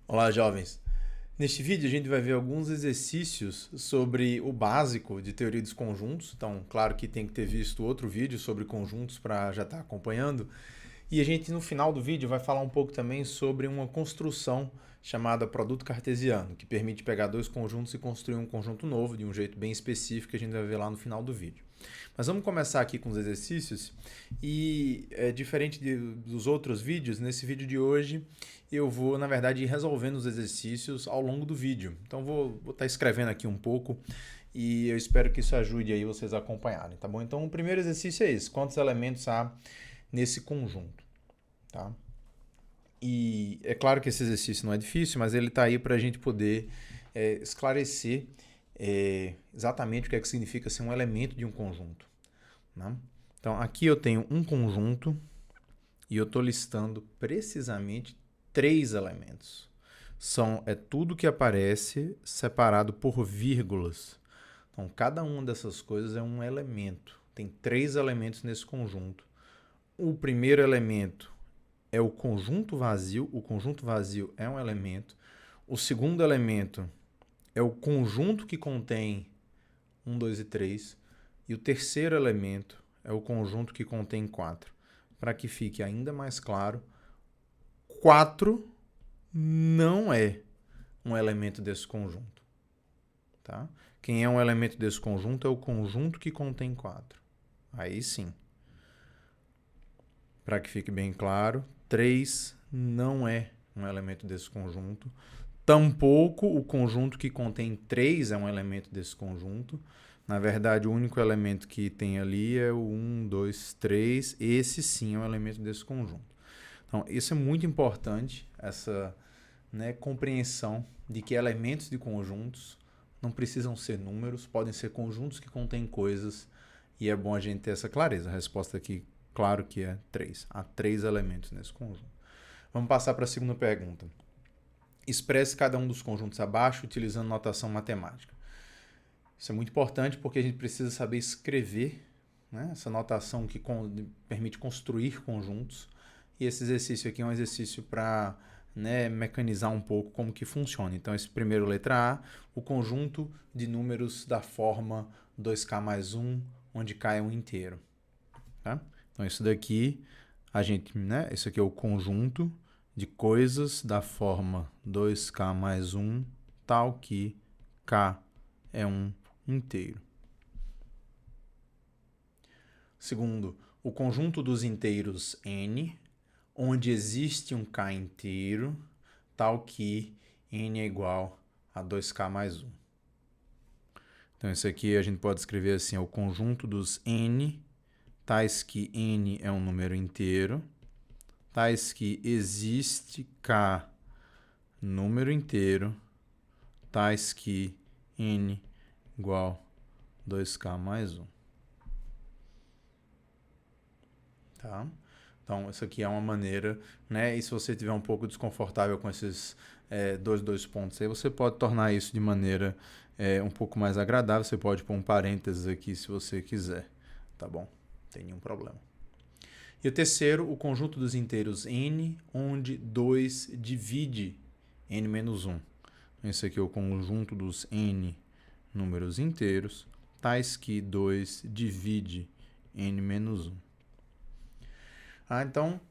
Olá, jovens! Neste vídeo a gente vai ver alguns exercícios sobre o básico de teoria dos conjuntos. Então, claro que tem que ter visto outro vídeo sobre conjuntos para já estar acompanhando. E a gente no final do vídeo vai falar um pouco também sobre uma construção chamada produto cartesiano, que permite pegar dois conjuntos e construir um conjunto novo de um jeito bem específico que a gente vai ver lá no final do vídeo. Mas vamos começar aqui com os exercícios e diferente dos outros vídeos, nesse vídeo de hoje eu vou, na verdade, ir resolvendo os exercícios ao longo do vídeo. Então vou estar escrevendo aqui um pouco e eu espero que isso ajude aí vocês a acompanharem, tá bom? Então o primeiro exercício é esse: quantos elementos há nesse conjunto, tá? E é claro que esse exercício não é difícil, mas ele está aí para a gente poder esclarecer exatamente o que é que significa ser um elemento de um conjunto, né? Então aqui eu tenho um conjunto e eu estou listando precisamente três elementos. É tudo que aparece separado por vírgulas. Então cada uma dessas coisas é um elemento. Tem três elementos nesse conjunto. O primeiro elemento é o conjunto vazio. O conjunto vazio é um elemento. O segundo elemento é o conjunto que contém 1, 2 e 3. E o terceiro elemento é o conjunto que contém 4. Para que fique ainda mais claro, 4 não é um elemento desse conjunto. Tá? Quem é um elemento desse conjunto é o conjunto que contém 4. Aí sim. Para que fique bem claro, 3 não é um elemento desse conjunto. Tampouco o conjunto que contém 3 é um elemento desse conjunto. Na verdade, o único elemento que tem ali é o 1, 2, 3. Esse sim é um elemento desse conjunto. Então, isso é muito importante, essa compreensão de que elementos de conjuntos não precisam ser números, podem ser conjuntos que contêm coisas, e é bom a gente ter essa clareza. A resposta aqui, claro que é 3. Há 3 elementos nesse conjunto. Vamos passar para a segunda pergunta. Expresse cada um dos conjuntos abaixo utilizando notação matemática. Isso é muito importante porque a gente precisa saber escrever, né, essa notação que permite construir conjuntos. E esse exercício aqui é um exercício para mecanizar um pouco como que funciona. Então, esse primeiro, letra A, o conjunto de números da forma 2k mais 1, onde k é um inteiro. Tá? Então, isso daqui, isso aqui é o conjunto de coisas da forma 2k mais 1, tal que k é um inteiro. Segundo, o conjunto dos inteiros n, onde existe um k inteiro, tal que n é igual a 2k mais 1. Então, isso aqui a gente pode escrever assim: é o conjunto dos n, tais que n é um número inteiro, tais que existe k número inteiro, tais que n igual a 2k mais 1. Tá? Então, isso aqui é uma maneira, né? E se você estiver um pouco desconfortável com esses dois pontos aí, você pode tornar isso de maneira um pouco mais agradável. Você pode pôr um parênteses aqui se você quiser, tá bom? Não tem nenhum problema. E o terceiro, o conjunto dos inteiros n, onde 2 divide n menos 1. Esse aqui é o conjunto dos n números inteiros, tais que 2 divide n menos 1. Então,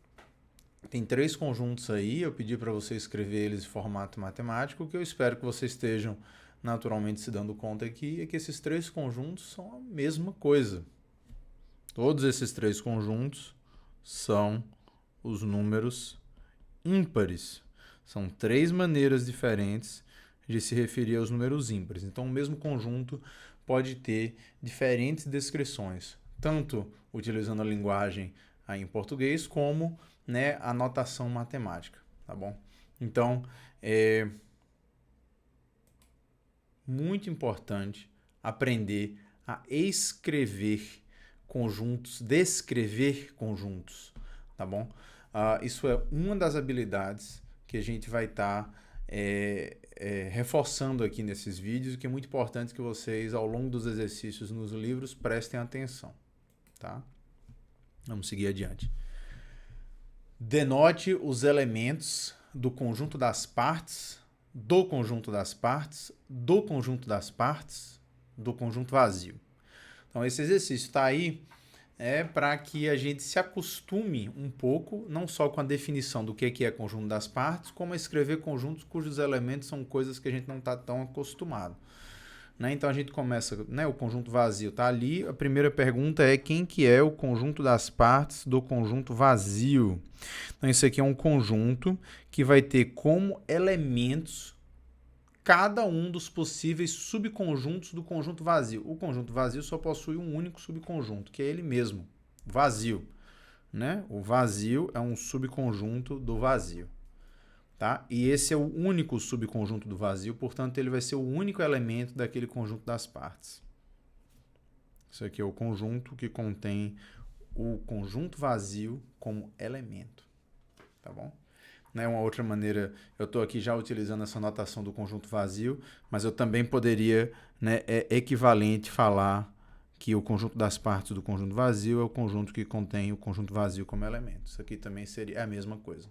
tem 3 conjuntos aí, eu pedi para você escrever eles em formato matemático, o que eu espero que vocês estejam naturalmente se dando conta aqui é que esses 3 conjuntos são a mesma coisa. Todos esses 3 conjuntos são os números ímpares. São 3 maneiras diferentes de se referir aos números ímpares. Então, o mesmo conjunto pode ter diferentes descrições, tanto utilizando a linguagem aí em português, como a notação matemática, tá bom? Então, é muito importante aprender a escrever conjuntos, descrever conjuntos, tá bom? Isso é uma das habilidades que a gente vai estar reforçando aqui nesses vídeos, que é muito importante que vocês, ao longo dos exercícios nos livros, prestem atenção, tá? Vamos seguir adiante. Denote os elementos do conjunto das partes, do conjunto das partes, do conjunto das partes, do conjunto vazio. Então, esse exercício está aí para que a gente se acostume um pouco, não só com a definição do que é conjunto das partes, como a escrever conjuntos cujos elementos são coisas que a gente não está tão acostumado. Né? Então, a gente começa, o conjunto vazio está ali. A primeira pergunta é quem que é o conjunto das partes do conjunto vazio. Então, isso aqui é um conjunto que vai ter como elementos cada um dos possíveis subconjuntos do conjunto vazio. O conjunto vazio só possui um único subconjunto, que é ele mesmo, vazio. Né? O vazio é um subconjunto do vazio. Tá? E esse é o único subconjunto do vazio, portanto, ele vai ser o único elemento daquele conjunto das partes. Isso aqui é o conjunto que contém o conjunto vazio como elemento. Tá bom? Uma outra maneira, eu estou aqui já utilizando essa notação do conjunto vazio, mas eu também poderia, equivalente falar que o conjunto das partes do conjunto vazio é o conjunto que contém o conjunto vazio como elemento. Isso aqui também seria a mesma coisa,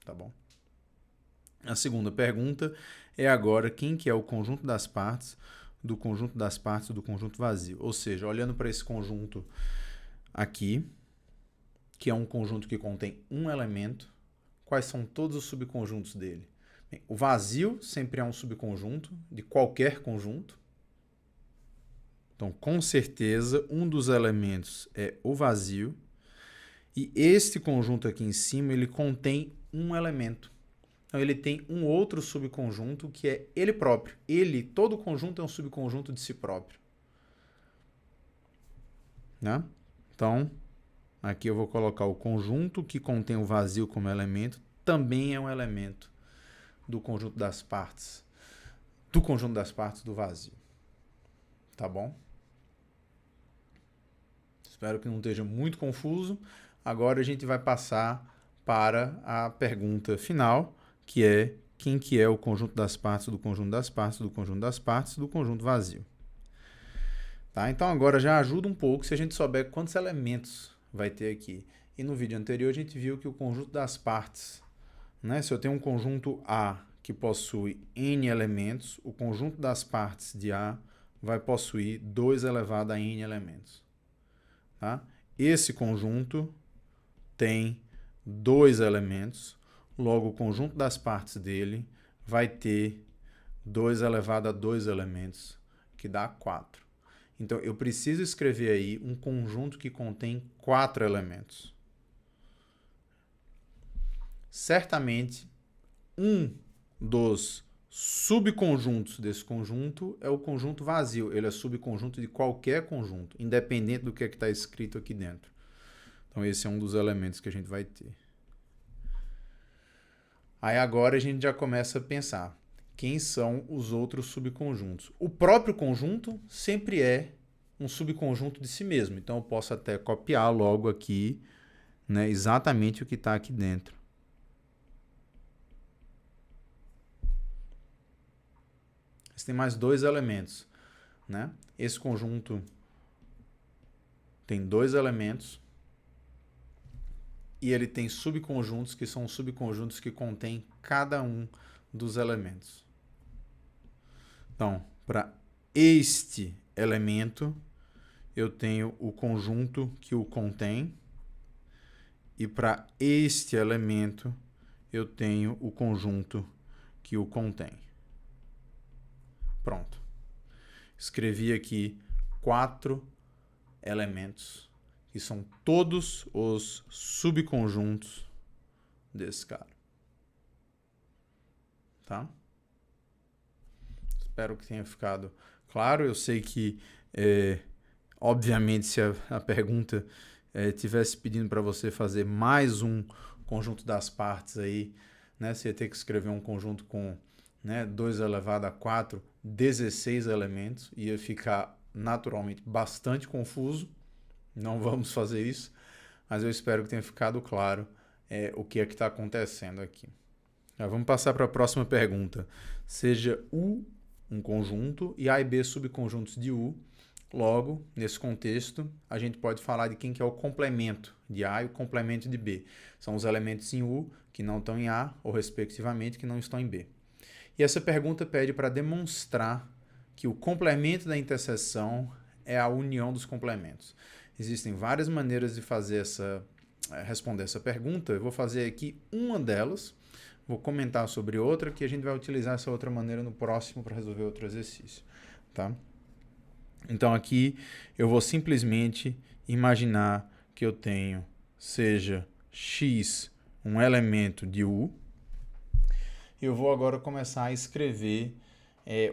tá bom? A segunda pergunta é agora quem que é o conjunto das partes do conjunto das partes do conjunto vazio. Ou seja, olhando para esse conjunto aqui, que é um conjunto que contém um elemento, quais são todos os subconjuntos dele? Bem, o vazio sempre é um subconjunto de qualquer conjunto. Então, com certeza, um dos elementos é o vazio. E este conjunto aqui em cima, ele contém um elemento. Então, ele tem um outro subconjunto que é ele próprio. Todo conjunto é um subconjunto de si próprio. Né? Então, aqui eu vou colocar o conjunto que contém o vazio como elemento, também é um elemento do conjunto das partes, do conjunto das partes do vazio. Tá bom? Espero que não esteja muito confuso. Agora a gente vai passar para a pergunta final, que é quem que é o conjunto das partes do conjunto das partes do conjunto das partes do conjunto vazio. Tá? Então agora já ajuda um pouco se a gente souber quantos elementos vai ter aqui. E no vídeo anterior a gente viu que o conjunto das partes, se eu tenho um conjunto A que possui n elementos, o conjunto das partes de A vai possuir 2 elevado a n elementos. Tá? Esse conjunto tem 2 elementos, logo o conjunto das partes dele vai ter 2 elevado a 2 elementos, que dá 4. Então, eu preciso escrever aí um conjunto que contém 4 elementos. Certamente, um dos subconjuntos desse conjunto é o conjunto vazio. Ele é subconjunto de qualquer conjunto, independente do que está escrito aqui dentro. Então, esse é um dos elementos que a gente vai ter. Aí agora a gente já começa a pensar quem são os outros subconjuntos. O próprio conjunto sempre é um subconjunto de si mesmo. Então, eu posso até copiar logo aqui, exatamente o que está aqui dentro. Você tem mais 2 elementos. Esse conjunto tem 2 elementos. E ele tem subconjuntos que são subconjuntos que contêm cada um dos elementos. Então, para este elemento, eu tenho o conjunto que o contém. E para este elemento, eu tenho o conjunto que o contém. Pronto. Escrevi aqui 4 elementos, que são todos os subconjuntos desse cara. Tá? Espero que tenha ficado claro. Eu sei que, obviamente, se a pergunta tivesse pedindo para você fazer mais um conjunto das partes aí, você ia ter que escrever um conjunto com 2 elevado a 4, 16 elementos. Ia ficar, naturalmente, bastante confuso. Não vamos fazer isso, mas eu espero que tenha ficado claro o que é que está acontecendo aqui. Vamos passar para a próxima pergunta. Seja U um conjunto e A e B subconjuntos de U, Logo, nesse contexto, a gente pode falar de quem que é o complemento de A e o complemento de B. São os elementos em U que não estão em A, ou respectivamente, que não estão em B. E essa pergunta pede para demonstrar que o complemento da interseção é a união dos complementos. Existem várias maneiras de responder essa pergunta. Eu vou fazer aqui uma delas, vou comentar sobre outra, que a gente vai utilizar essa outra maneira no próximo para resolver outro exercício. Tá? Então aqui eu vou simplesmente imaginar que eu tenho, seja x um elemento de U. Eu vou agora começar a escrever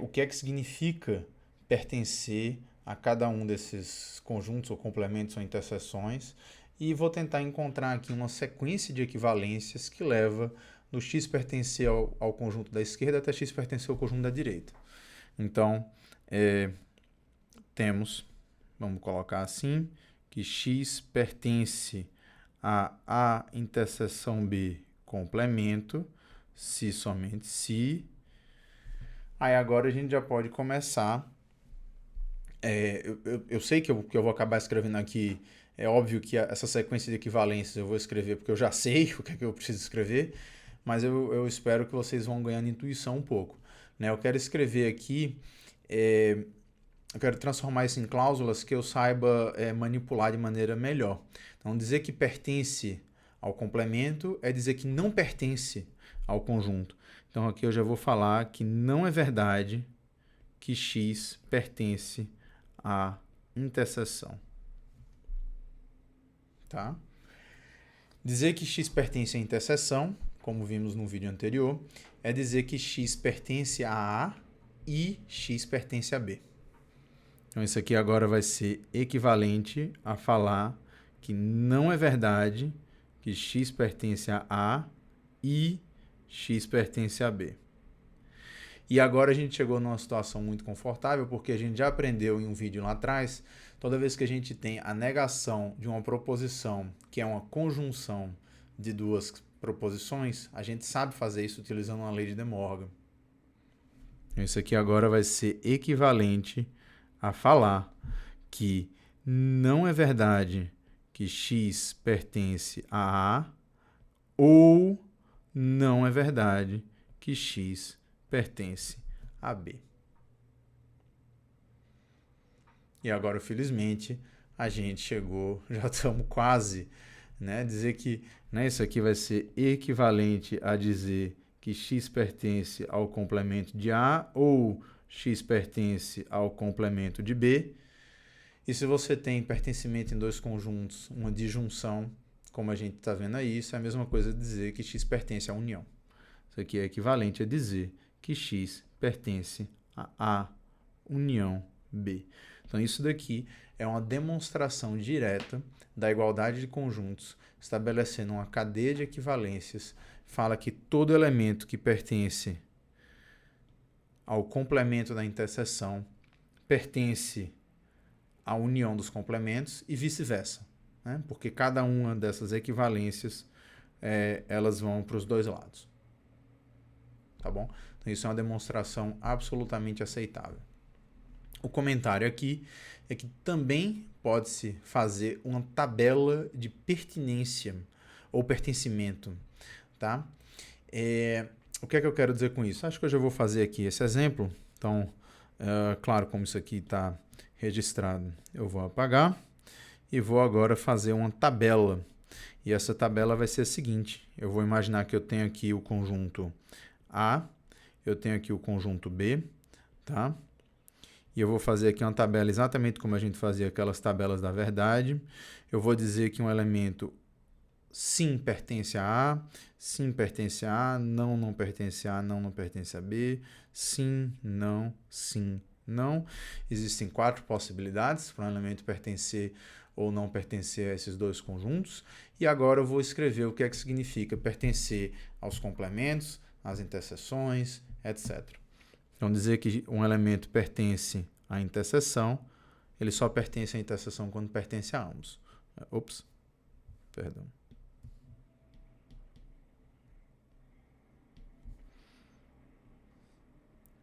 o que é que significa pertencer a cada um desses conjuntos ou complementos ou interseções e vou tentar encontrar aqui uma sequência de equivalências que leva do x pertencer ao conjunto da esquerda até x pertencer ao conjunto da direita. Então, vamos colocar assim, que x pertence a A interseção B complemento, se somente se. Aí agora a gente já pode começar. Eu sei que eu vou acabar escrevendo aqui, é óbvio que essa sequência de equivalências eu vou escrever porque eu já sei o que é que eu preciso escrever, mas eu espero que vocês vão ganhando intuição um pouco. Né? Eu quero escrever aqui, eu quero transformar isso em cláusulas que eu saiba manipular de maneira melhor. Então, dizer que pertence ao complemento é dizer que não pertence ao conjunto. Então, aqui eu já vou falar que não é verdade que x pertence à interseção. Tá? Dizer que x pertence à interseção, como vimos no vídeo anterior, é dizer que x pertence a A e x pertence a B. Então, isso aqui agora vai ser equivalente a falar que não é verdade que x pertence a A e x pertence a B. E agora a gente chegou numa situação muito confortável, porque a gente já aprendeu em um vídeo lá atrás, toda vez que a gente tem a negação de uma proposição, que é uma conjunção de duas proposições, a gente sabe fazer isso utilizando uma lei de De Morgan. Isso aqui agora vai ser equivalente a falar que não é verdade que x pertence a A ou não é verdade que x pertence a B. E agora, felizmente, a gente chegou, já estamos quase, né? Dizer que isso aqui vai ser equivalente a dizer que x pertence ao complemento de A ou x pertence ao complemento de B. E se você tem pertencimento em dois conjuntos, uma disjunção, como a gente está vendo aí, isso é a mesma coisa de dizer que x pertence à união. Isso aqui é equivalente a dizer que x pertence a A união B. Então, isso daqui é uma demonstração direta da igualdade de conjuntos, estabelecendo uma cadeia de equivalências, fala que todo elemento que pertence ao complemento da interseção pertence à união dos complementos e vice-versa, né? Porque cada uma dessas equivalências, elas vão para os dois lados. Tá bom? Então, isso é uma demonstração absolutamente aceitável. O comentário aqui é que também pode-se fazer uma tabela de pertinência ou pertencimento. Tá? O que é que eu quero dizer com isso? Acho que eu já vou fazer aqui esse exemplo. Então, claro, como isso aqui está registrado, eu vou apagar e vou agora fazer uma tabela. E essa tabela vai ser a seguinte. Eu vou imaginar que eu tenho aqui o conjunto A, eu tenho aqui o conjunto B, tá? E eu vou fazer aqui uma tabela exatamente como a gente fazia aquelas tabelas da verdade. Eu vou dizer que um elemento sim pertence a A, sim pertence a A, não pertence a A, não pertence a B, sim, não, não. Existem 4 possibilidades para um elemento pertencer ou não pertencer a esses dois conjuntos. E agora eu vou escrever o que é que significa pertencer aos complementos, às interseções, etc. Então, dizer que um elemento pertence à interseção, ele só pertence à interseção quando pertence a ambos. Ops, perdão.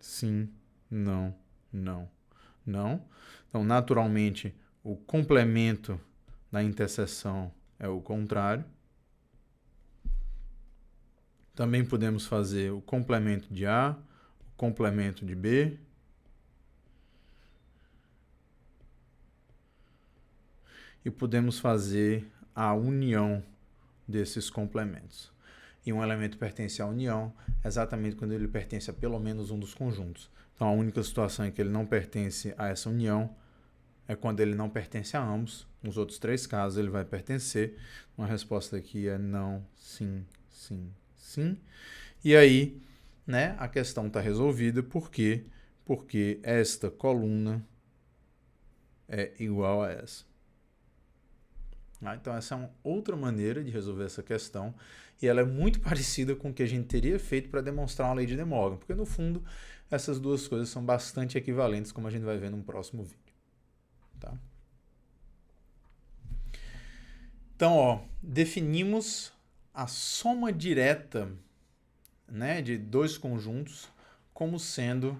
Sim, não, não. Não. Então, naturalmente, o complemento da interseção é o contrário. Também podemos fazer o complemento de A, o complemento de B. E podemos fazer a união desses complementos. E um elemento pertence à união exatamente quando ele pertence a pelo menos um dos conjuntos. Então, a única situação em que ele não pertence a essa união é quando ele não pertence a ambos. Nos outros 3 casos, ele vai pertencer. Uma resposta aqui é não, sim, sim, sim. E aí, né, a questão está resolvida. Por quê? Porque esta coluna é igual a essa. Então, essa é uma outra maneira de resolver essa questão e ela é muito parecida com o que a gente teria feito para demonstrar uma lei de De Morgan, porque, no fundo, essas duas coisas são bastante equivalentes, como a gente vai ver num próximo vídeo. Tá? Então, definimos a soma direta, né, de 2 conjuntos como sendo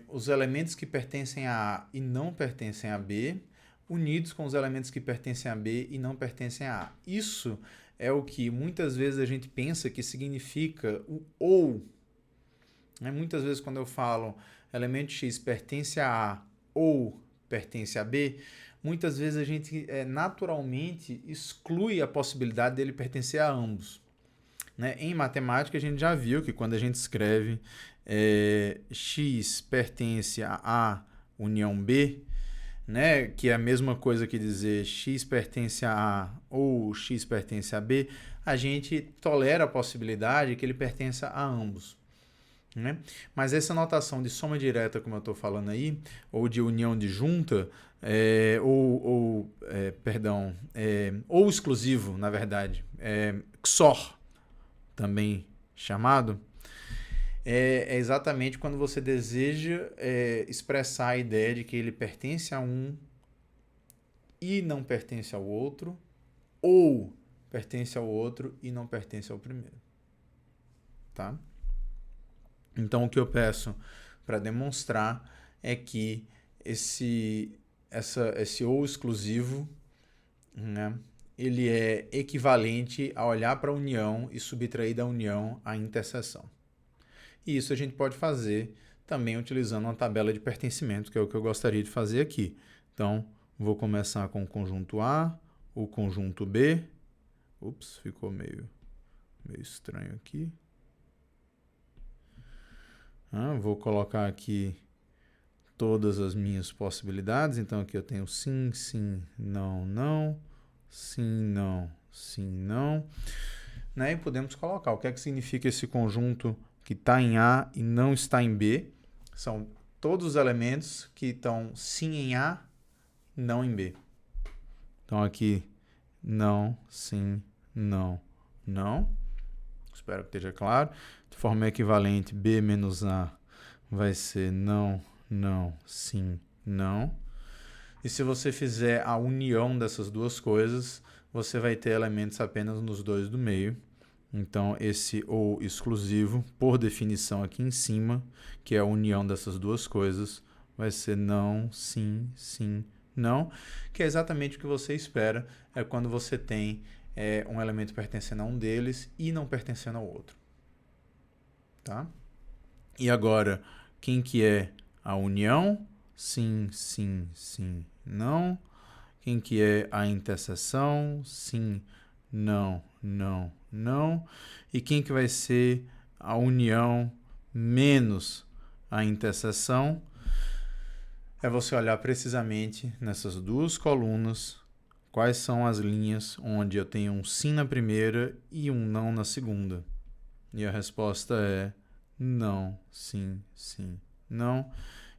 os elementos que pertencem a A e não pertencem a B, unidos com os elementos que pertencem a B e não pertencem a A. Isso é o que muitas vezes a gente pensa que significa o ou. Muitas vezes quando eu falo elemento X pertence a A ou pertence a B, muitas vezes a gente naturalmente exclui a possibilidade dele pertencer a ambos. Em matemática a gente já viu que quando a gente escreve X pertence a A união B, né, que é a mesma coisa que dizer X pertence a A ou X pertence a B, a gente tolera a possibilidade que ele pertença a ambos. Né? Mas essa notação de soma direta, como eu estou falando aí, ou de união disjunta, ou exclusivo, na verdade, XOR, também chamado, é exatamente quando você deseja expressar a ideia de que ele pertence a um e não pertence ao outro, ou pertence ao outro e não pertence ao primeiro. Tá? Então, o que eu peço para demonstrar é que esse ou exclusivo, né, ele é equivalente a olhar para a união e subtrair da união a interseção. E isso a gente pode fazer também utilizando uma tabela de pertencimento, que é o que eu gostaria de fazer aqui. Então, vou começar com o conjunto A, o conjunto B. Ups, ficou meio estranho aqui. Vou colocar aqui todas as minhas possibilidades. Então, aqui eu tenho sim, sim, não, não, sim, não, sim, não. Né? E podemos colocar o que é que significa esse conjunto que está em A e não está em B. São todos os elementos que estão sim em A, não em B. Então, aqui, não, sim, não, não. Espero que esteja claro. De forma equivalente, B menos A vai ser não, não, sim, não. E se você fizer a união dessas duas coisas, você vai ter elementos apenas nos 2 do meio. Então, esse ou exclusivo, por definição aqui em cima, que é a união dessas duas coisas, vai ser não, sim, sim, não, que é exatamente o que você espera quando você tem um elemento pertencendo a um deles e não pertencendo ao outro. Tá? E agora, quem que é a união? Sim, sim, sim, não. Quem que é a interseção? Sim, não, não, não. E quem que vai ser a união menos a interseção? É você olhar precisamente nessas duas colunas, quais são as linhas onde eu tenho um sim na primeira e um não na segunda. E a resposta é não, sim, sim, não.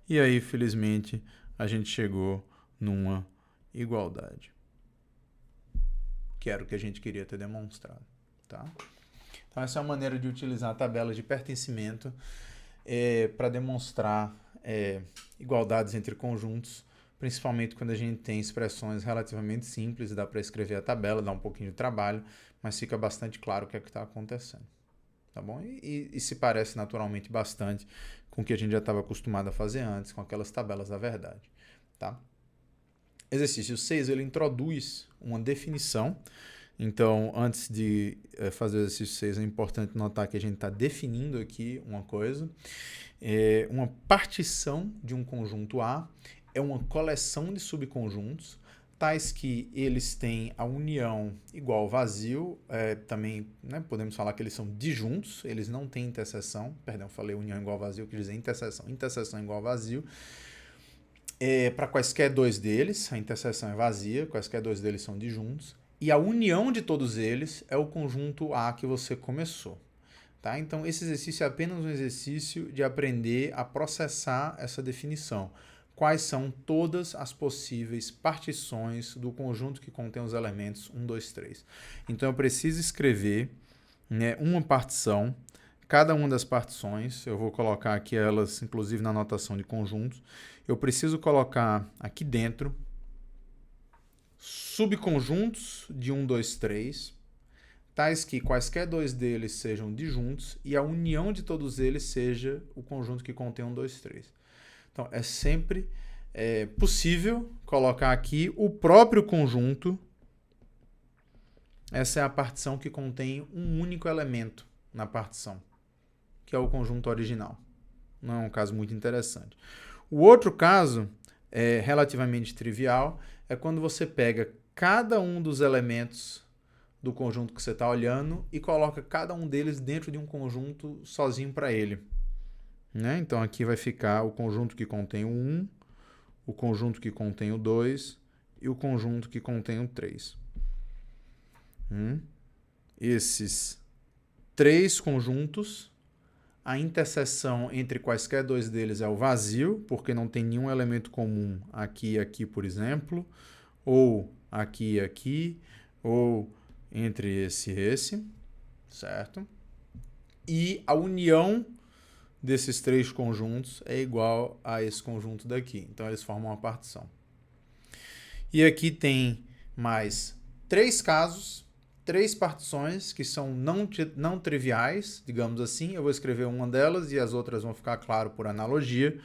E aí, felizmente, a gente chegou numa igualdade. Que era o que a gente queria ter demonstrado. Tá? Então, essa é uma maneira de utilizar a tabela de pertencimento para demonstrar igualdades entre conjuntos, principalmente quando a gente tem expressões relativamente simples, dá para escrever a tabela, dá um pouquinho de trabalho, mas fica bastante claro o que é que está acontecendo. tá bom? E se parece naturalmente bastante com o que a gente já estava acostumado a fazer antes, com aquelas tabelas da verdade, tá? Exercício 6, ele introduz uma definição. Então, antes de fazer o exercício 6, é importante notar que a gente está definindo aqui uma coisa. Uma partição de um conjunto A é uma coleção de subconjuntos, tais que eles têm a união igual ao vazio, também, né, podemos falar que eles são disjuntos, eles não têm interseção, perdão, falei união igual ao vazio, eu quis dizer interseção, interseção igual ao vazio. Para quaisquer dois deles, a interseção é vazia, quaisquer dois deles são disjuntos, e a união de todos eles é o conjunto A que você começou. Tá? Então, esse exercício é apenas um exercício de aprender a processar essa definição. Quais são todas as possíveis partições do conjunto que contém os elementos 1, 2, 3. Então, eu preciso escrever, né, uma partição. Cada uma das partições, eu vou colocar aqui elas, inclusive na notação de conjuntos, eu preciso colocar aqui dentro subconjuntos de 1, 2, 3, tais que quaisquer dois deles sejam disjuntos e a união de todos eles seja o conjunto que contém 1, 2, 3. Então, é sempre possível colocar aqui o próprio conjunto. Essa é a partição que contém um único elemento na partição, que é o conjunto original. Não é um caso muito interessante. O outro caso, relativamente trivial, é quando você pega cada um dos elementos do conjunto que você está olhando e coloca cada um deles dentro de um conjunto sozinho para ele. Né? Então aqui vai ficar o conjunto que contém o 1, o conjunto que contém o 2 e o conjunto que contém o 3. Esses três conjuntos, a interseção entre quaisquer dois deles é o vazio, porque não tem nenhum elemento comum aqui e aqui, por exemplo, ou aqui e aqui, ou entre esse e esse, certo? E a união desses três conjuntos é igual a esse conjunto daqui. Então, eles formam uma partição. E aqui tem mais três casos, três partições que são não triviais, digamos assim. Eu vou escrever uma delas e as outras vão ficar claro por analogia.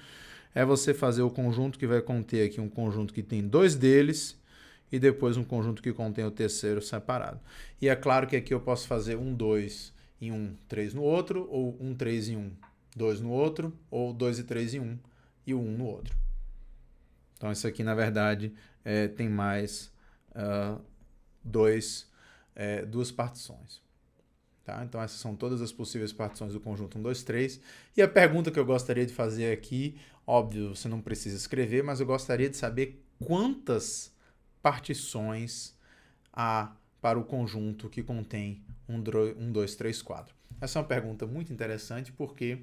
É você fazer o conjunto que vai conter aqui um conjunto que tem dois deles e depois um conjunto que contém o terceiro separado. E é claro que aqui eu posso fazer um 2 em um, 3 no outro, ou um 3 em um, 2 no outro, ou 2 e 3 em um e o 1 no outro. Então isso aqui, na verdade, tem mais duas partições. Tá? Então essas são todas as possíveis partições do conjunto 1, 2, 3. E a pergunta que eu gostaria de fazer aqui, óbvio, você não precisa escrever, mas eu gostaria de saber quantas partições há para o conjunto que contém 1, 2, 3, 4. Essa é uma pergunta muito interessante porque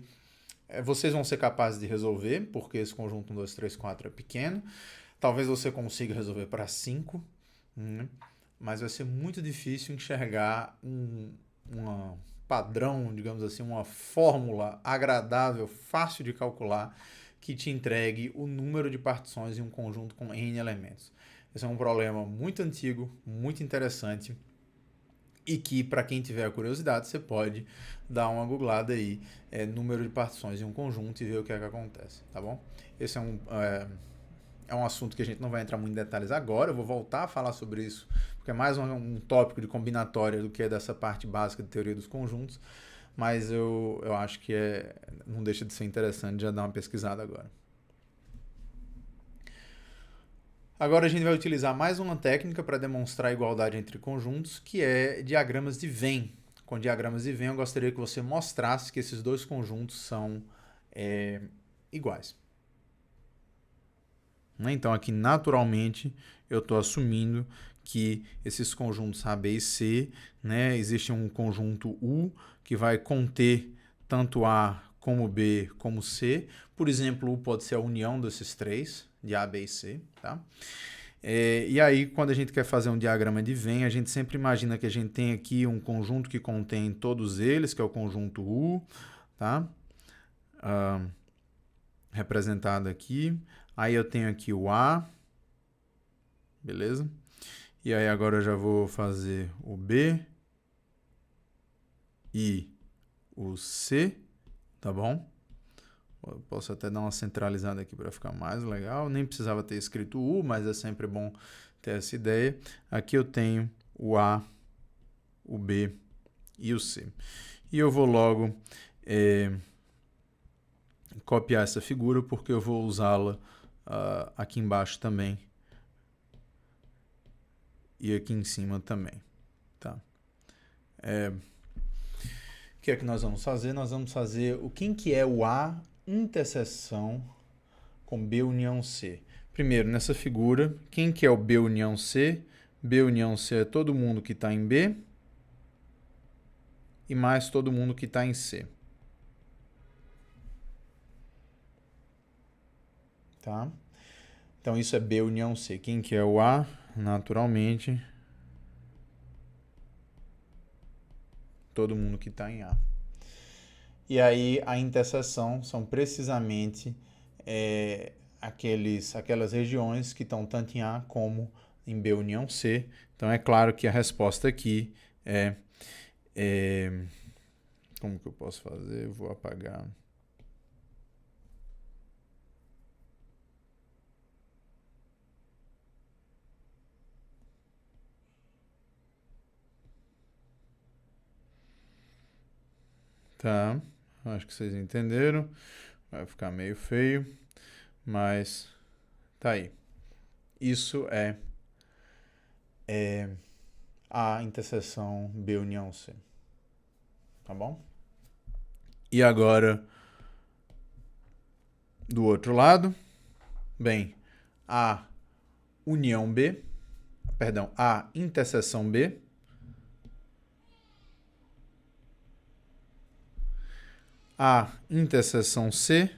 vocês vão ser capazes de resolver, porque esse conjunto 1, 2, 3, 4 é pequeno. Talvez você consiga resolver para 5, mas vai ser muito difícil enxergar um padrão, digamos assim, uma fórmula agradável, fácil de calcular, que te entregue o número de partições em um conjunto com N elementos. Esse é um problema muito antigo, muito interessante, e que, para quem tiver a curiosidade, você pode dar uma googlada aí, número de partições em um conjunto e ver o que é que acontece, tá bom? Esse é um assunto que a gente não vai entrar muito em detalhes agora, eu vou voltar a falar sobre isso, porque é mais um tópico de combinatória do que dessa parte básica de teoria dos conjuntos, mas eu acho que não deixa de ser interessante já dar uma pesquisada agora. Agora a gente vai utilizar mais uma técnica para demonstrar a igualdade entre conjuntos, que é diagramas de Venn. Com diagramas de Venn, eu gostaria que você mostrasse que esses dois conjuntos são iguais. Então, aqui, naturalmente, eu estou assumindo que esses conjuntos A, B e C, né, existe um conjunto U que vai conter tanto A como B como C. Por exemplo, U pode ser a união desses três, de A, B e C. Tá? E aí, quando a gente quer fazer um diagrama de Venn, a gente sempre imagina que a gente tem aqui um conjunto que contém todos eles, que é o conjunto U, tá? Representado aqui. Aí eu tenho aqui o A, beleza? E aí agora eu já vou fazer o B e o C, tá bom? Eu posso até dar uma centralizada aqui para ficar mais legal. Nem precisava ter escrito U, mas é sempre bom ter essa ideia. Aqui eu tenho o A, o B e o C. E eu vou logo copiar essa figura, porque eu vou usá-la aqui embaixo também. E aqui em cima também. Tá? O que é que nós vamos fazer? Nós vamos fazer quem que é o A interseção com B união C. Primeiro, nessa figura, quem que é o B união C? B união C é todo mundo que está em B e mais todo mundo que está em C. Tá? Então, isso é B união C. Quem que é o A? Naturalmente, todo mundo que está em A. E aí, a interseção são precisamente aquelas regiões que estão tanto em A como em B união C. Então, é claro que a resposta aqui como que eu posso fazer? Eu vou apagar. Tá, acho que vocês entenderam. Vai ficar meio feio, mas tá aí. Isso é a interseção B união C. Tá bom? E agora, do outro lado, bem, A união B, perdão, A interseção B, A interseção C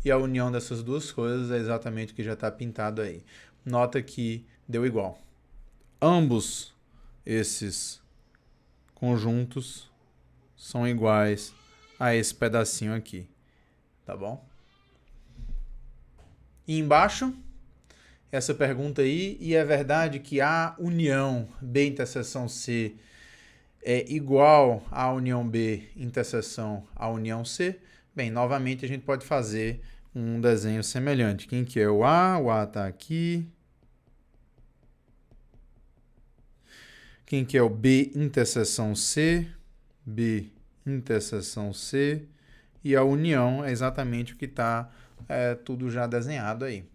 e a união dessas duas coisas é exatamente o que já está pintado aí. Nota que deu igual. Ambos esses conjuntos são iguais a esse pedacinho aqui, tá bom? E embaixo, essa pergunta aí, e é verdade que a união B interseção C é igual à união B interseção à união C? Bem, novamente a gente pode fazer um desenho semelhante. Quem que é o A? O A está aqui. Quem que é o B interseção C? B interseção C. E a união é exatamente o que está tudo já desenhado aí.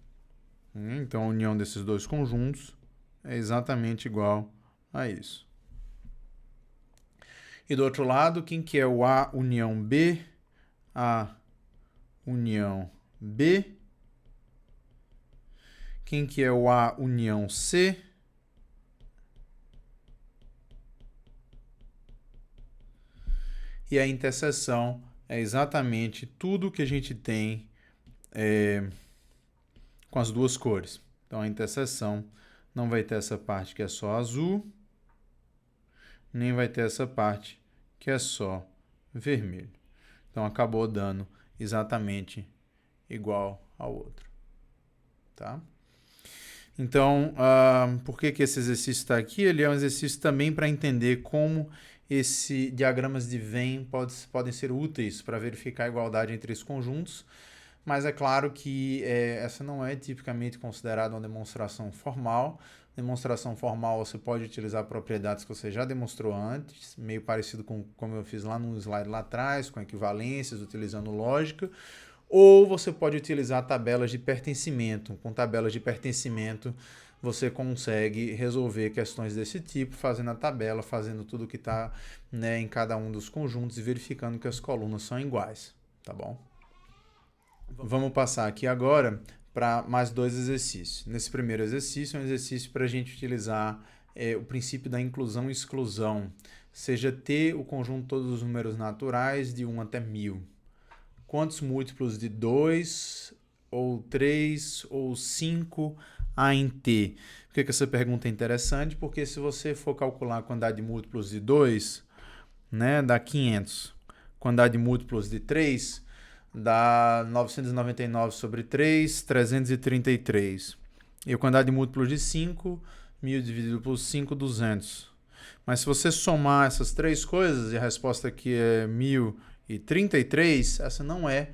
Então, a união desses dois conjuntos é exatamente igual a isso. E do outro lado, quem que é o A união B? A união B. Quem que é o A união C? E a interseção é exatamente tudo que a gente tem com as duas cores. Então, a interseção não vai ter essa parte que é só azul, nem vai ter essa parte que é só vermelho. Então, acabou dando exatamente igual ao outro. Tá? Então, por que esse exercício está aqui? Ele é um exercício também para entender como esses diagramas de Venn podem ser úteis para verificar a igualdade entre esses conjuntos, mas é claro que essa não é tipicamente considerada uma demonstração formal. Demonstração formal você pode utilizar propriedades que você já demonstrou antes, meio parecido com como eu fiz lá no slide lá atrás, com equivalências, utilizando lógica, ou você pode utilizar tabelas de pertencimento. Com tabelas de pertencimento você consegue resolver questões desse tipo, fazendo a tabela, fazendo tudo que está em cada um dos conjuntos e verificando que as colunas são iguais, tá bom? Vamos passar aqui agora para mais dois exercícios. Nesse primeiro exercício é um exercício para a gente utilizar o princípio da inclusão e exclusão, seja ter o conjunto de todos os números naturais de 1 até 1000. Quantos múltiplos de 2, ou 3, ou 5 há em T? Por que essa pergunta é interessante? Porque se você for calcular a quantidade de múltiplos de 2, dá 500. Quantidade de múltiplos de 3, dá 999 sobre 3, 333. E a quantidade de múltiplos de 5, 1000 dividido por 5, 200. Mas se você somar essas três coisas, e a resposta aqui é 1033, essa não é,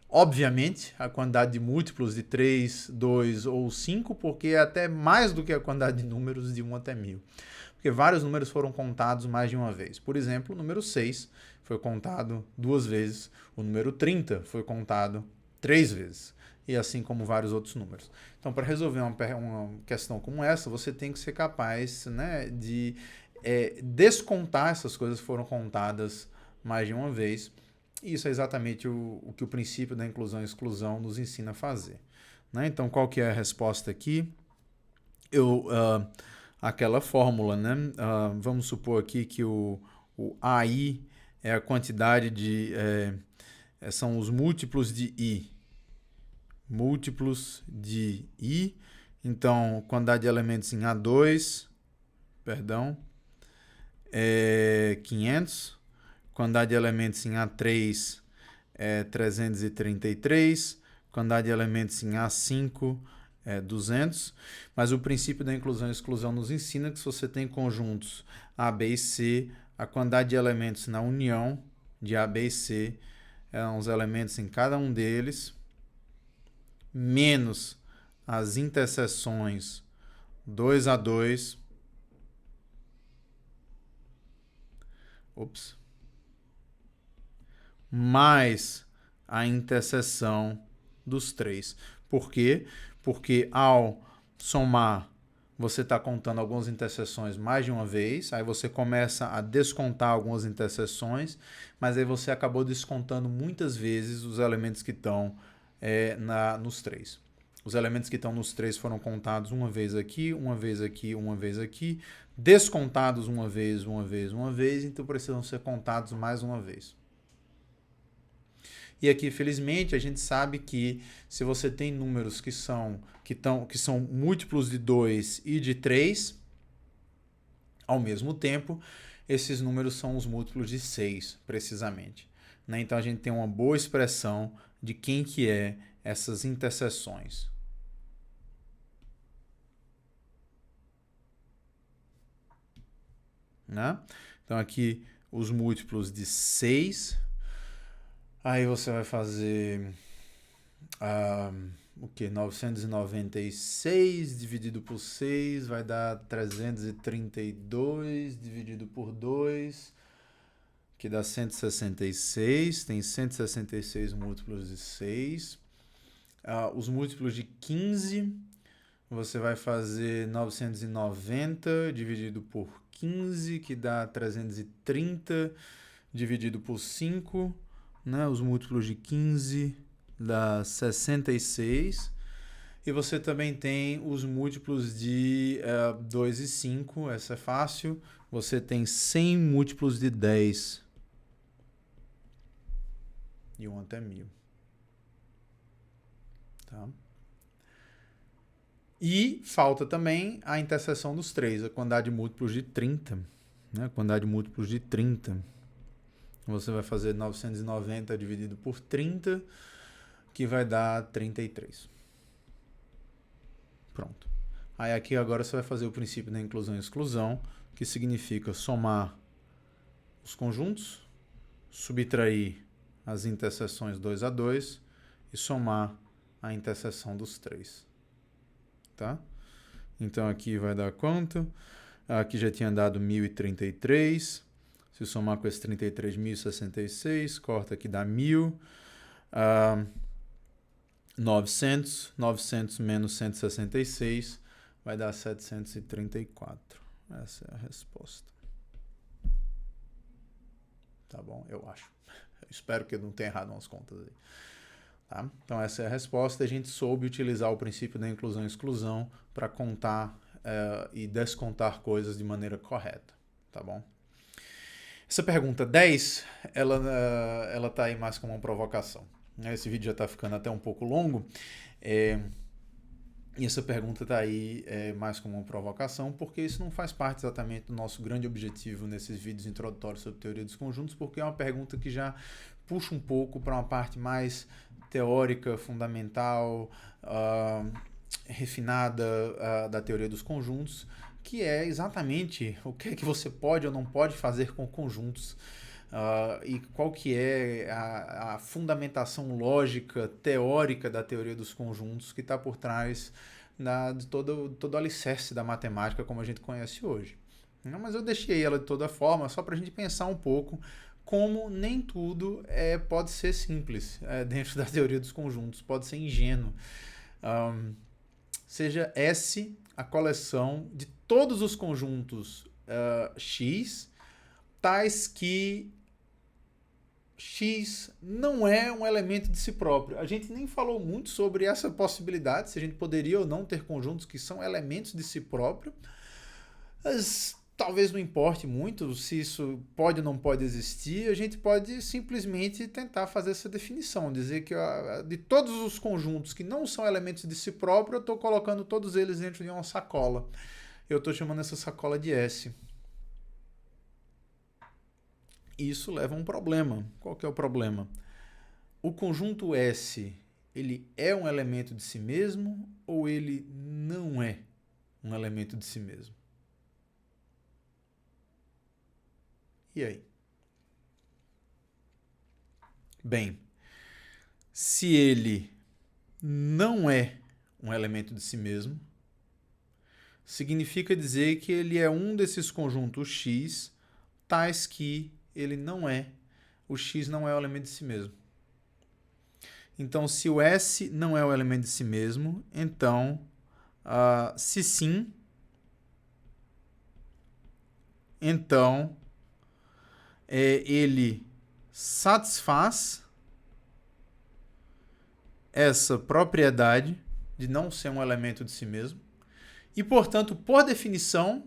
obviamente, a quantidade de múltiplos de 3, 2 ou 5, porque é até mais do que a quantidade de números de 1 até 1000. Porque vários números foram contados mais de uma vez. Por exemplo, o número 6 foi contado 2 vezes, o número 30 foi contado 3 vezes, e assim como vários outros números. Então, para resolver uma questão como essa, você tem que ser capaz, né, de descontar essas coisas que foram contadas mais de uma vez. E isso é exatamente o que o princípio da inclusão e exclusão nos ensina a fazer. Né? Então, qual que é a resposta aqui? Aquela fórmula, né? Vamos supor aqui que o AI é a quantidade de... são os múltiplos de I. Múltiplos de I. Então, quantidade de elementos em A2, perdão, é 500. Quantidade de elementos em A3 é 333. Quantidade de elementos em A5 é 200. Mas o princípio da inclusão e exclusão nos ensina que se você tem conjuntos A, B e C, a quantidade de elementos na união de A, B e C são os elementos em cada um deles, menos as interseções 2 a 2. Mais a interseção dos três. Por quê? Porque ao somar, você está contando algumas interseções mais de uma vez, aí você começa a descontar algumas interseções, mas aí você acabou descontando muitas vezes os elementos que estão nos três. Os elementos que estão nos três foram contados uma vez aqui, uma vez aqui, uma vez aqui, descontados uma vez, então precisam ser contados mais uma vez. E aqui, felizmente, a gente sabe que se você tem números que são múltiplos de 2 e de 3, ao mesmo tempo, esses números são os múltiplos de 6, precisamente. Né? Então, a gente tem uma boa expressão de quem que é essas interseções. Né? Então, aqui, os múltiplos de 6... Aí você vai fazer o que? 996 dividido por 6 vai dar 332 dividido por 2, que dá 166. Tem 166 múltiplos de 6. Os múltiplos de 15, você vai fazer 990 dividido por 15, que dá 330 dividido por 5. Né, os múltiplos de 15 dá 66. E você também tem os múltiplos de 2 e 5. Essa é fácil. Você tem 100 múltiplos de 10. E 1 até 1000. Tá? E falta também a interseção dos 3, a quantidade de múltiplos de 30. Né, a quantidade de múltiplos de 30. Você vai fazer 990 dividido por 30, que vai dar 33. Pronto. Aí aqui agora você vai fazer o princípio da inclusão e exclusão, que significa somar os conjuntos, subtrair as interseções 2 a 2 e somar a interseção dos 3. Tá? Então aqui vai dar quanto? Aqui já tinha dado 1033. Se somar com esse 33, 1066, corta aqui dá 1000. 900 menos 166 vai dar 734. Essa é a resposta. Tá bom? Eu acho. Eu espero que eu não tenha errado umas contas aí. Tá? Então essa é a resposta. A gente soube utilizar o princípio da inclusão e exclusão para contar e descontar coisas de maneira correta. Tá bom? Essa pergunta 10, ela tá aí mais como uma provocação. Esse vídeo já está ficando até um pouco longo. E essa pergunta está aí mais como uma provocação, porque isso não faz parte exatamente do nosso grande objetivo nesses vídeos introdutórios sobre teoria dos conjuntos, porque é uma pergunta que já puxa um pouco para uma parte mais teórica, fundamental, refinada da teoria dos conjuntos, que é exatamente o que é que você pode ou não pode fazer com conjuntos. E qual que é a fundamentação lógica, teórica da teoria dos conjuntos que está por trás de todo o alicerce da matemática como a gente conhece hoje. Mas eu deixei ela de toda forma só para a gente pensar um pouco como nem tudo pode ser simples dentro da teoria dos conjuntos, pode ser ingênuo. Seja S a coleção de todos os conjuntos X, tais que X não é um elemento de si próprio. A gente nem falou muito sobre essa possibilidade, se a gente poderia ou não ter conjuntos que são elementos de si próprio. Mas talvez não importe muito se isso pode ou não pode existir. A gente pode simplesmente tentar fazer essa definição, dizer que de todos os conjuntos que não são elementos de si próprio, eu estou colocando todos eles dentro de uma sacola. Eu estou chamando essa sacola de S. Isso leva a um problema. Qual que é o problema? O conjunto S, ele é um elemento de si mesmo ou ele não é um elemento de si mesmo? E aí? Bem, se ele não é um elemento de si mesmo, significa dizer que ele é um desses conjuntos X, tais que o X não é o elemento de si mesmo. Então, se o S não é o elemento de si mesmo, então, se sim, então ele satisfaz essa propriedade de não ser um elemento de si mesmo e, portanto, por definição,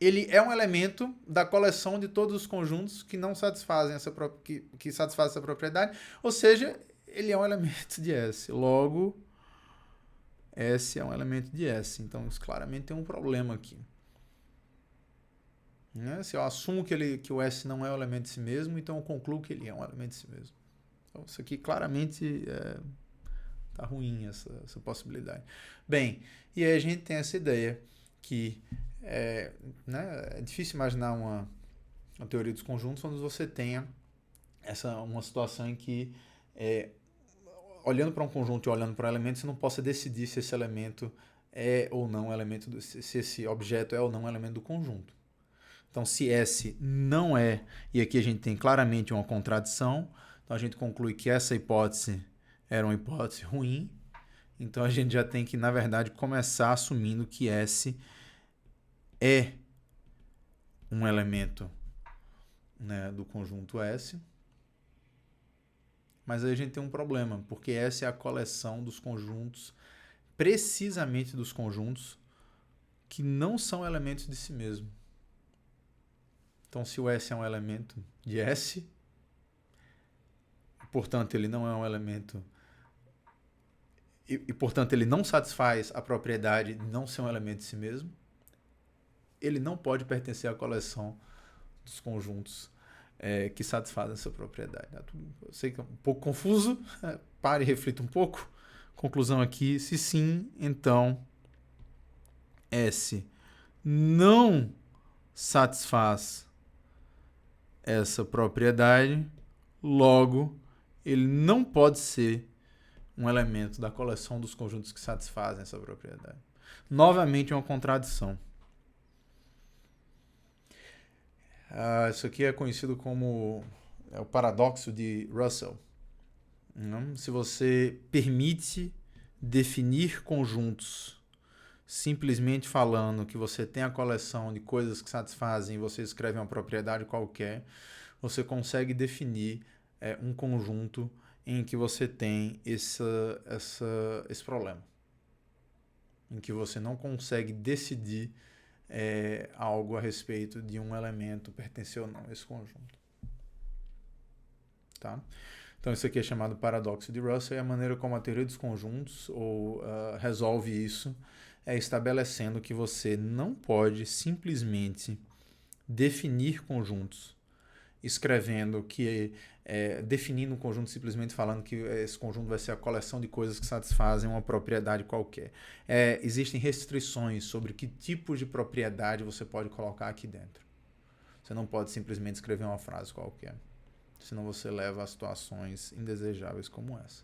ele é um elemento da coleção de todos os conjuntos que não satisfazem que satisfazem essa propriedade, ou seja, ele é um elemento de S. Logo, S é um elemento de S. Então, isso claramente tem um problema aqui. Se eu assumo que o S não é um elemento de si mesmo, então eu concluo que ele é um elemento de si mesmo. Então, isso aqui claramente está ruim, essa possibilidade. Bem, e aí a gente tem essa ideia que é difícil imaginar uma teoria dos conjuntos onde você tenha uma situação em que, olhando para um conjunto e olhando para um elemento, você não possa decidir se esse elemento é ou não elemento, se esse objeto é ou não elemento do conjunto. Então, se S não é, e aqui a gente tem claramente uma contradição, então a gente conclui que essa hipótese era uma hipótese ruim, então a gente já tem que, na verdade, começar assumindo que S é um elemento do conjunto S, mas aí a gente tem um problema, porque S é a coleção dos conjuntos, precisamente dos conjuntos que não são elementos de si mesmo. Então, se o S é um elemento de S, portanto, ele não é um elemento e, portanto, ele não satisfaz a propriedade de não ser um elemento de si mesmo, ele não pode pertencer à coleção dos conjuntos que satisfazem essa propriedade. Eu sei que é um pouco confuso, pare e reflita um pouco. Conclusão aqui, se sim, então S não satisfaz essa propriedade, logo, ele não pode ser um elemento da coleção dos conjuntos que satisfazem essa propriedade. Novamente, uma contradição. Isso aqui é conhecido como o paradoxo de Russell. Se você permite definir conjuntos simplesmente falando que você tem a coleção de coisas que satisfazem e você escreve uma propriedade qualquer, você consegue definir um conjunto em que você tem esse problema. Em que você não consegue decidir algo a respeito de um elemento pertencer ou não a esse conjunto. Tá? Então, isso aqui é chamado paradoxo de Russell, e a maneira como a teoria dos conjuntos resolve isso é estabelecendo que você não pode simplesmente definir conjuntos escrevendo que definindo um conjunto simplesmente falando que esse conjunto vai ser a coleção de coisas que satisfazem uma propriedade qualquer. Existem restrições sobre que tipos de propriedade você pode colocar aqui dentro. Você não pode simplesmente escrever uma frase qualquer, senão você leva a situações indesejáveis como essa.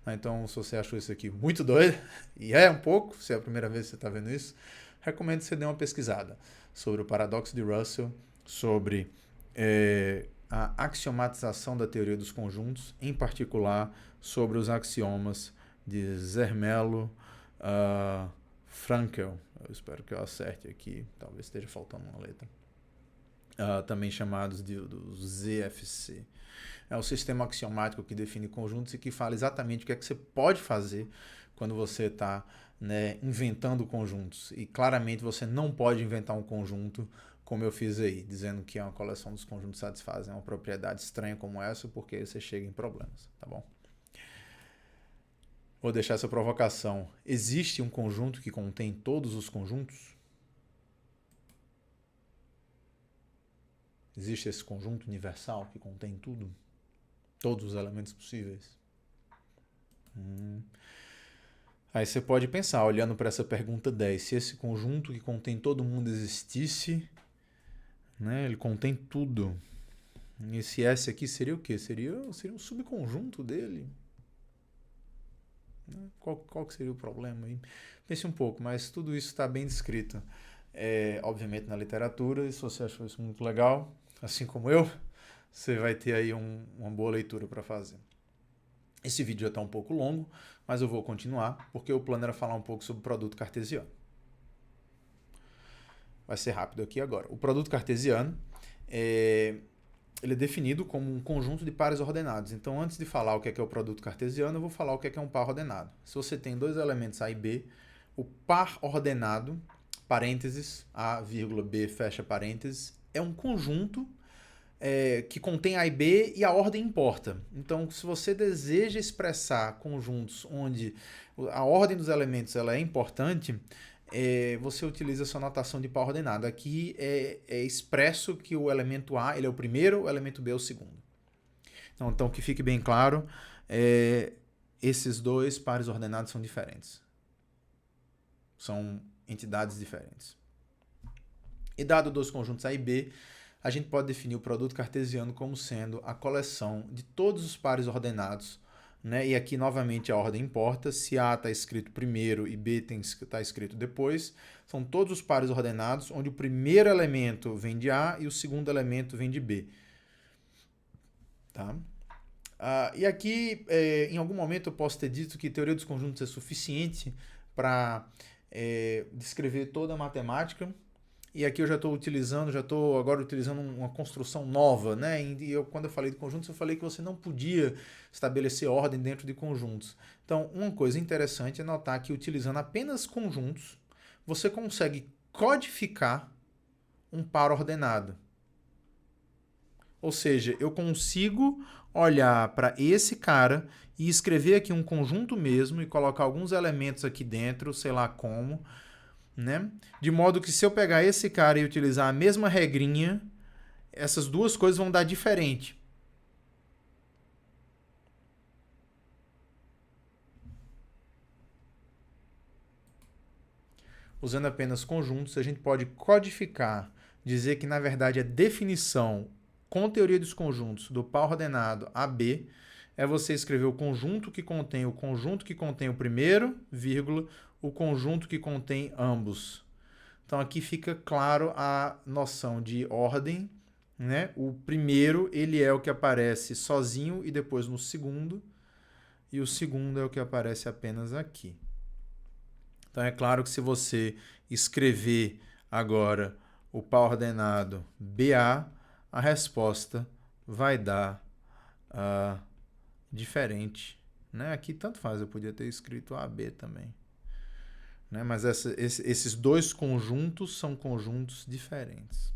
Então, se você achou isso aqui muito doido, e um pouco, se é a primeira vez que você está vendo isso, recomendo que você dê uma pesquisada sobre o paradoxo de Russell, sobre a axiomatização da teoria dos conjuntos, em particular sobre os axiomas de Zermelo Fraenkel. Eu espero que eu acerte aqui, talvez esteja faltando uma letra. Também chamados do ZFC. É o sistema axiomático que define conjuntos e que fala exatamente o que é que você pode fazer quando você está inventando conjuntos. E claramente você não pode inventar um conjunto como eu fiz aí, dizendo que é uma coleção dos conjuntos satisfazem uma propriedade estranha como essa, porque aí você chega em problemas, tá bom? Vou deixar essa provocação. Existe um conjunto que contém todos os conjuntos? Existe esse conjunto universal que contém tudo? Todos os elementos possíveis? Aí você pode pensar, olhando para essa pergunta 10, se esse conjunto que contém todo mundo existisse, ele contém tudo. Esse S aqui seria o quê? Seria um subconjunto dele. Qual que seria o problema aí? Pense um pouco, mas tudo isso está bem descrito. Obviamente na literatura, e se você achou isso muito legal, assim como eu, você vai ter aí uma boa leitura para fazer. Esse vídeo já está um pouco longo, mas eu vou continuar, porque o plano era falar um pouco sobre o produto cartesiano. Vai ser rápido aqui agora. O produto cartesiano ele é definido como um conjunto de pares ordenados. Então, antes de falar o que é o produto cartesiano, eu vou falar o que é um par ordenado. Se você tem dois elementos A e B, o par ordenado, parênteses, A, vírgula, B, fecha parênteses, é um conjunto que contém A e B e a ordem importa. Então, se você deseja expressar conjuntos onde a ordem dos elementos ela é importante, você utiliza essa notação de par ordenado. Aqui é expresso que o elemento A ele é o primeiro, o elemento B é o segundo. Então que fique bem claro, esses dois pares ordenados são diferentes. São entidades diferentes. E dado dois conjuntos A e B, a gente pode definir o produto cartesiano como sendo a coleção de todos os pares ordenados, e aqui novamente a ordem importa, se A está escrito primeiro e B está escrito depois, são todos os pares ordenados onde o primeiro elemento vem de A e o segundo elemento vem de B. Tá? E aqui, em algum momento eu posso ter dito que teoria dos conjuntos é suficiente para descrever toda a matemática. E aqui eu já estou agora utilizando uma construção nova, E quando eu falei de conjuntos, eu falei que você não podia estabelecer ordem dentro de conjuntos. Então, uma coisa interessante é notar que utilizando apenas conjuntos, você consegue codificar um par ordenado. Ou seja, eu consigo olhar para esse cara e escrever aqui um conjunto mesmo e colocar alguns elementos aqui dentro, sei lá como, de modo que se eu pegar esse cara e utilizar a mesma regrinha, essas duas coisas vão dar diferente. Usando apenas conjuntos, a gente pode codificar, dizer que na verdade a definição com teoria dos conjuntos do par ordenado AB é você escrever o conjunto que contém o primeiro, vírgula, o conjunto que contém ambos. Então aqui fica claro a noção de ordem, O primeiro ele é o que aparece sozinho e depois no segundo, e o segundo é o que aparece apenas aqui. Então é claro que se você escrever agora o par ordenado BA, a resposta vai dar diferente. Aqui tanto faz, eu podia ter escrito AB também. Mas esses dois conjuntos são conjuntos diferentes.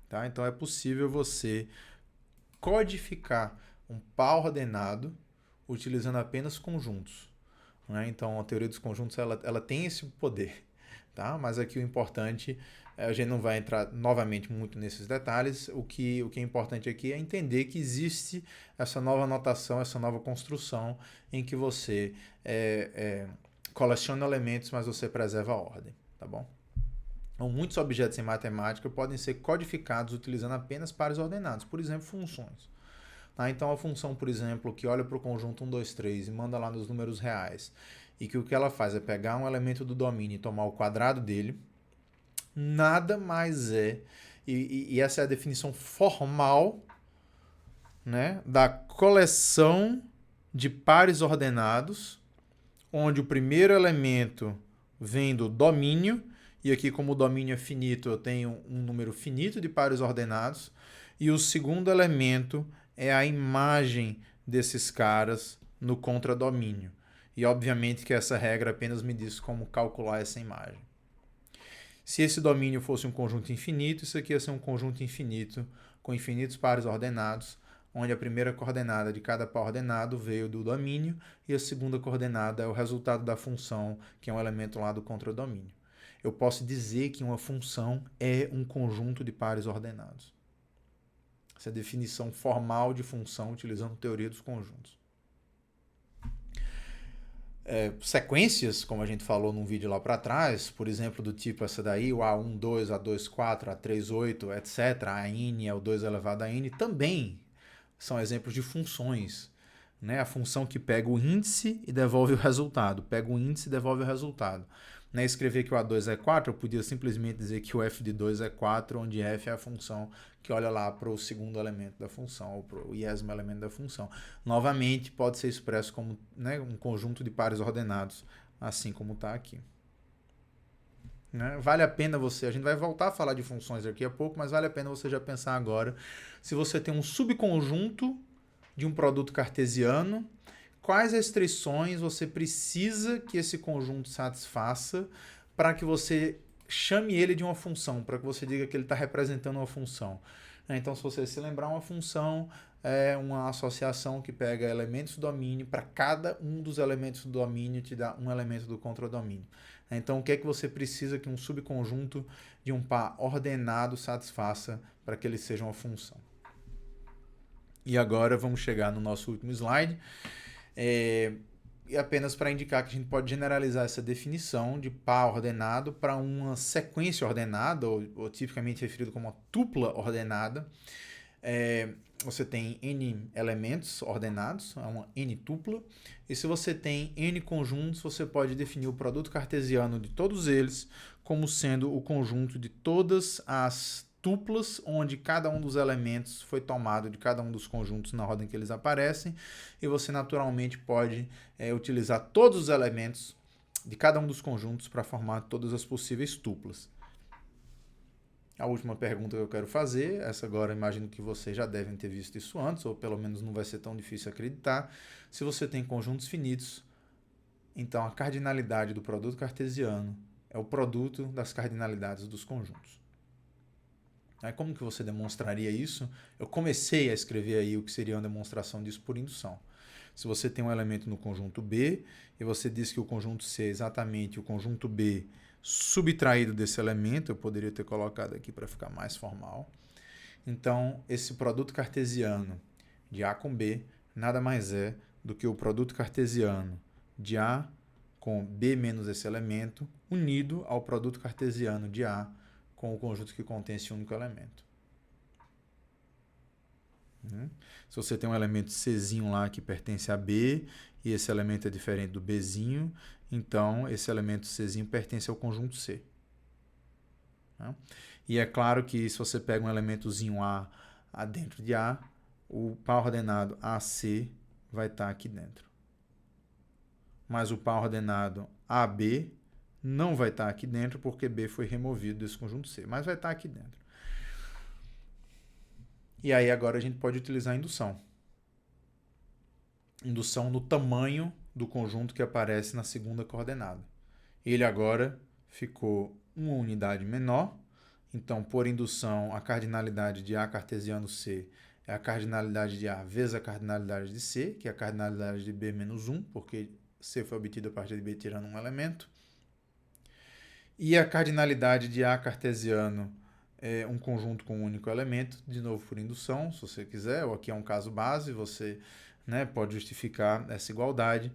Tá? Então é possível você codificar um par ordenado utilizando apenas conjuntos. Então a teoria dos conjuntos ela tem esse poder. tá? Mas aqui o importante, a gente não vai entrar novamente muito nesses detalhes, o que é importante aqui é entender que existe essa nova notação, essa nova construção em que você coleciona elementos, mas você preserva a ordem, tá bom? Então, muitos objetos em matemática podem ser codificados utilizando apenas pares ordenados, por exemplo, funções. Tá? Então, a função, por exemplo, que olha para o conjunto 1, 2, 3 e manda lá nos números reais, e que o que ela faz é pegar um elemento do domínio e tomar o quadrado dele, nada mais é, e essa é a definição formal, né, da coleção de pares ordenados, onde o primeiro elemento vem do domínio, e aqui como o domínio é finito, eu tenho um número finito de pares ordenados, e o segundo elemento é a imagem desses caras no contradomínio. E obviamente que essa regra apenas me diz como calcular essa imagem. Se esse domínio fosse um conjunto infinito, isso aqui ia ser um conjunto infinito com infinitos pares ordenados, onde a primeira coordenada de cada par ordenado veio do domínio e a segunda coordenada é o resultado da função, que é um elemento lá do contradomínio. Eu posso dizer que uma função é um conjunto de pares ordenados. Essa é a definição formal de função utilizando a teoria dos conjuntos. Sequências, como a gente falou num vídeo lá para trás, por exemplo, do tipo essa daí, o A1, 2, A2, 4, A3, 8, etc., a n é o 2 elevado a n, também são exemplos de funções. Né? A função que pega o índice e devolve o resultado. Pega o índice e devolve o resultado. Né? Escrever que o A2 é 4, eu podia simplesmente dizer que o f de 2 é 4, onde f é a função que olha lá para o segundo elemento da função, ou para o iésimo elemento da função. Novamente, pode ser expresso como, né, um conjunto de pares ordenados, assim como está aqui. Né? Vale a pena você, a gente vai voltar a falar de funções daqui a pouco, mas vale a pena você já pensar agora, se você tem um subconjunto de um produto cartesiano, quais restrições você precisa que esse conjunto satisfaça para que você chame ele de uma função, para que você diga que ele está representando uma função. Então, se você se lembrar, uma função é uma associação que pega elementos do domínio, para cada um dos elementos do domínio te dá um elemento do contradomínio. Então, o que é que você precisa que um subconjunto de um par ordenado satisfaça para que ele seja uma função? E agora vamos chegar no nosso último slide. E apenas para indicar que a gente pode generalizar essa definição de par ordenado para uma sequência ordenada, ou tipicamente referido como uma tupla ordenada. Você tem n elementos ordenados, é uma n-tupla, e se você tem n conjuntos, você pode definir o produto cartesiano de todos eles como sendo o conjunto de todas as tuplas, onde cada um dos elementos foi tomado de cada um dos conjuntos na ordem que eles aparecem, e você naturalmente pode utilizar todos os elementos de cada um dos conjuntos para formar todas as possíveis tuplas. A última pergunta que eu quero fazer, essa agora imagino que vocês já devem ter visto isso antes, ou pelo menos não vai ser tão difícil acreditar. Se você tem conjuntos finitos, então a cardinalidade do produto cartesiano é o produto das cardinalidades dos conjuntos. Aí, como que você demonstraria isso? Eu comecei a escrever aí o que seria uma demonstração disso por indução. Se você tem um elemento no conjunto B e você diz que o conjunto C é exatamente o conjunto B subtraído desse elemento, eu poderia ter colocado aqui para ficar mais formal. Então, esse produto cartesiano de A com B nada mais é do que o produto cartesiano de A com B menos esse elemento unido ao produto cartesiano de A com o conjunto que contém esse único elemento. Se você tem um elemento Czinho lá que pertence a B e esse elemento é diferente do Bzinho, então esse elemento Czinho pertence ao conjunto C. E é claro que se você pega um elementozinho A dentro de A, o par ordenado AC vai estar aqui dentro. Mas o par ordenado AB não vai estar aqui dentro porque B foi removido desse conjunto C, mas vai estar aqui dentro. E aí agora a gente pode utilizar a indução. Indução no tamanho do conjunto que aparece na segunda coordenada. Ele agora ficou uma unidade menor, então por indução a cardinalidade de A cartesiano C é a cardinalidade de A vezes a cardinalidade de C, que é a cardinalidade de B menos 1, porque C foi obtido a partir de B tirando um elemento. E a cardinalidade de A cartesiano é um conjunto com um único elemento, de novo por indução, se você quiser, ou aqui é um caso base, você, né, pode justificar essa igualdade,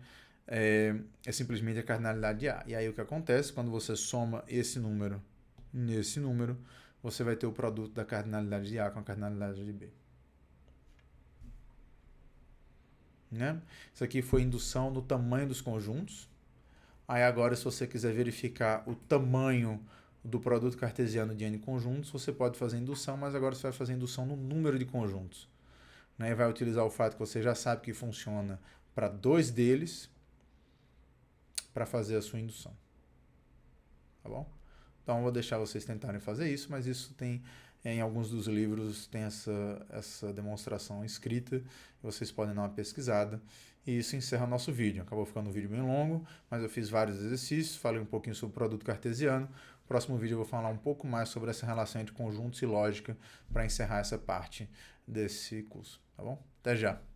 é simplesmente a cardinalidade de A. E aí o que acontece, quando você soma esse número nesse número, você vai ter o produto da cardinalidade de A com a cardinalidade de B. Né? Isso aqui foi indução no tamanho dos conjuntos. Aí agora, se você quiser verificar o tamanho do produto cartesiano de n conjuntos, você pode fazer indução, mas agora você vai fazer indução no número de conjuntos. Né? E vai utilizar o fato que você já sabe que funciona para 2 deles para fazer a sua indução. Tá bom? Então, eu vou deixar vocês tentarem fazer isso, mas isso tem, em alguns dos livros, tem essa demonstração escrita, vocês podem dar uma pesquisada. E isso encerra o nosso vídeo. Acabou ficando um vídeo bem longo, mas eu fiz vários exercícios, falei um pouquinho sobre o produto cartesiano. No próximo vídeo eu vou falar um pouco mais sobre essa relação entre conjuntos e lógica para encerrar essa parte desse curso, tá bom? Até já!